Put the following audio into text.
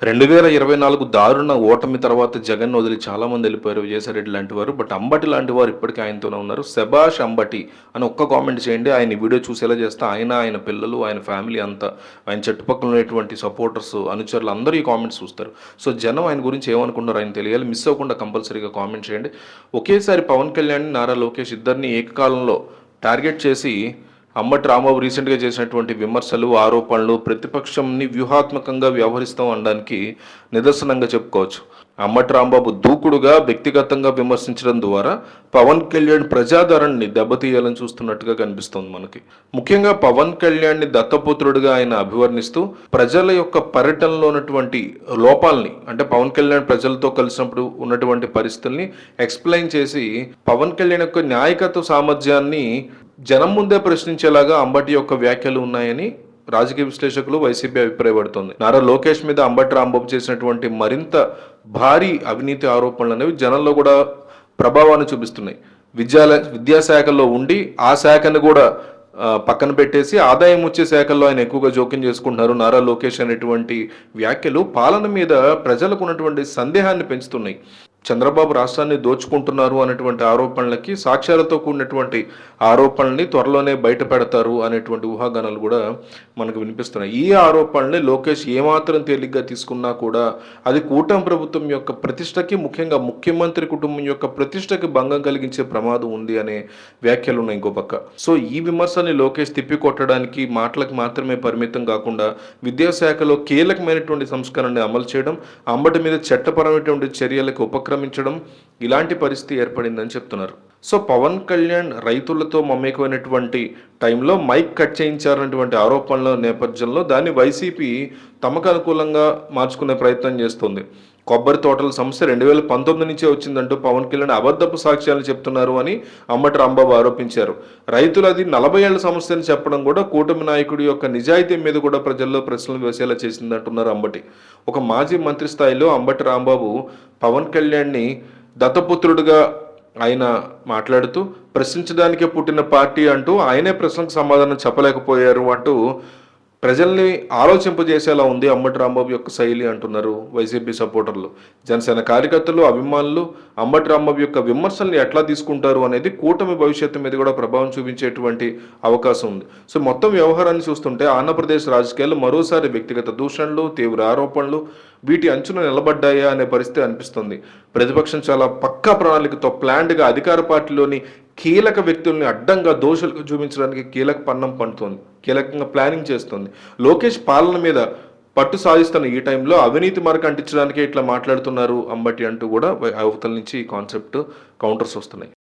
2024 దారుణ ఓటమి తర్వాత జగన్ వదిలి చాలామంది వెళ్ళిపోయారు. విజయసాయిరెడ్డి లాంటి వారు. బట్ అంబటి లాంటి వారు ఇప్పటికీ ఆయనతోనే ఉన్నారు. శభాష్ అంబటి అని ఒక్క కామెంట్ చేయండి. ఆయన ఈ వీడియో చూసేలా చేస్తే ఆయన పిల్లలు, ఆయన ఫ్యామిలీ అంతా, ఆయన చుట్టుపక్కల ఉన్నటువంటి సపోర్టర్స్, అనుచరులు అందరూ ఈ కామెంట్స్ చూస్తారు. సో జనం ఆయన గురించి ఏమనుకుంటారో ఆయన తెలియాలి. మిస్ అవ్వకుండా కంపల్సరీగా కామెంట్ చేయండి. ఒకేసారి పవన్ కళ్యాణ్, నారా లోకేష్ ఇద్దరిని ఏకకాలంలో టార్గెట్ చేసి అంబటి రాంబాబు రీసెంట్గా చేసినటువంటి విమర్శలు, ఆరోపణలు ప్రతిపక్షంని వ్యూహాత్మకంగా వ్యవహరిస్తాం అనడానికి నిదర్శనంగా చెప్పుకోవచ్చు. అంబటి రాంబాబు దూకుడుగా వ్యక్తిగతంగా విమర్శించడం ద్వారా పవన్ కళ్యాణ్ ప్రజాదరణని దెబ్బతీయాలని చూస్తున్నట్టుగా కనిపిస్తోంది మనకి. ముఖ్యంగా పవన్ కళ్యాణ్ని దత్తపుత్రుడిగా ఆయన అభివర్ణిస్తూ ప్రజల యొక్క పర్యటనలో ఉన్నటువంటి లోపాలని, అంటే పవన్ కళ్యాణ్ ప్రజలతో కలిసినప్పుడు ఉన్నటువంటి పరిస్థితుల్ని ఎక్స్ప్లెయిన్ చేసి పవన్ కళ్యాణ్ యొక్క నాయకత్వ సామర్థ్యాన్ని జనం ముందే ప్రశ్నించేలాగా అంబటి యొక్క వ్యాఖ్యలు ఉన్నాయని రాజకీయ విశ్లేషకులు, వైసీపీ అభిప్రాయపడుతోంది. నారా లోకేష్ మీద అంబటి రాంబాబు చేసినటువంటి మరింత భారీ అవినీతి ఆరోపణలు అనేవి జనంలో కూడా ప్రభావాన్ని చూపిస్తున్నాయి. విద్యాశాఖలో ఉండి ఆ శాఖను కూడా పక్కన పెట్టేసి ఆదాయం వచ్చే శాఖల్లో ఆయన ఎక్కువగా జోక్యం చేసుకుంటున్నారు. నారా లోకేష్ అనేటువంటి వ్యాఖ్యలు పాలన మీద ప్రజలకు ఉన్నటువంటి సందేహాన్ని పెంచుతున్నాయి. చంద్రబాబు రాష్ట్రాన్ని దోచుకుంటున్నారు అనేటువంటి ఆరోపణలకి సాక్ష్యాలతో కూడినటువంటి ఆరోపణల్ని త్వరలోనే బయట పెడతారు అనేటువంటి ఊహాగానాలు కూడా మనకు వినిపిస్తున్నాయి. ఈ ఆరోపణల్ని లోకేష్ ఏమాత్రం తేలిగ్గా తీసుకున్నా కూడా అది కూటమి ప్రభుత్వం యొక్క ప్రతిష్టకి, ముఖ్యంగా ముఖ్యమంత్రి కుటుంబం యొక్క ప్రతిష్టకి భంగం కలిగించే ప్రమాదం ఉంది అనే వ్యాఖ్యలు ఉన్నాయి ఇంకో పక్క. సో ఈ విమర్శల్ని లోకేష్ తిప్పికొట్టడానికి మాటలకు మాత్రమే పరిమితం కాకుండా విద్యాశాఖలో కీలకమైనటువంటి సంస్కరణని అమలు చేయడం, అంబటి మీద చట్టపరమైనటువంటి చర్యలకు ఉపక్రమించడం, ఇలాంటి పరిస్థితి ఏర్పడిందని చెప్తున్నారు. సో పవన్ కళ్యాణ్ రైతులతో మమేకమైనటువంటి టైంలో మైక్ కట్ చేయించారన్నటువంటి ఆరోపణల నేపథ్యంలో దాన్ని వైసీపీ తమకు అనుకూలంగా మార్చుకునే ప్రయత్నం చేస్తుంది. కొబ్బరి తోటల సమస్య 2019 నుంచే వచ్చిందంటూ పవన్ కళ్యాణ్ అబద్ధపు సాక్ష్యాలు చెప్తున్నారు అని అంబటి రాంబాబు ఆరోపించారు. రైతులు అది 40 ఏళ్ల సమస్య అని చెప్పడం కూడా కూటమి నాయకుడి యొక్క నిజాయితీ మీద కూడా ప్రజల్లో ప్రశ్నలు వేసేలా చేసిందంటున్నారు అంబటి. ఒక మాజీ మంత్రి స్థాయిలో అంబటి రాంబాబు పవన్ కళ్యాణ్ని దత్తపుత్రుడిగా ఆయన మాట్లాడుతూ ప్రశ్నించడానికే పుట్టిన పార్టీ అంటూ ఆయనే ప్రశ్నకు సమాధానం చెప్పలేకపోయారు అంటూ ప్రజల్ని ఆలోచింపజేసేలా ఉంది అంబటి రాంబాబు యొక్క శైలి అంటున్నారు వైసీపీ సపోర్టర్లు. జనసేన కార్యకర్తలు, అభిమానులు అంబటి రాంబాబు యొక్క విమర్శల్ని ఎట్లా తీసుకుంటారు అనేది కూటమి భవిష్యత్తు మీద కూడా ప్రభావం చూపించేటువంటి అవకాశం ఉంది. సో మొత్తం వ్యవహారాన్ని చూస్తుంటే ఆంధ్రప్రదేశ్ రాజకీయాలు మరోసారి వ్యక్తిగత దూషణలు, తీవ్ర ఆరోపణలు వీటి అంచున నిలబడ్డాయా అనే పరిస్థితి అనిపిస్తుంది. ప్రతిపక్షం చాలా పక్కా ప్రణాళికతో ప్లాన్డ్గా అధికార పార్టీలోని కీలక వ్యక్తుల్ని అడ్డంగా దోషులుగా చూపించడానికి కీలక పన్నం పండుతోంది, కీలకంగా ప్లానింగ్ చేస్తుంది. లోకేష్ పాలన మీద పట్టు సాధిస్తున్న ఈ టైంలో అవినీతి మరక అంటించడానికే ఇట్లా మాట్లాడుతున్నారు అంబటి అంటూ కూడా అవతల నుంచి కాన్సెప్ట్ కౌంటర్స్ వస్తున్నాయి.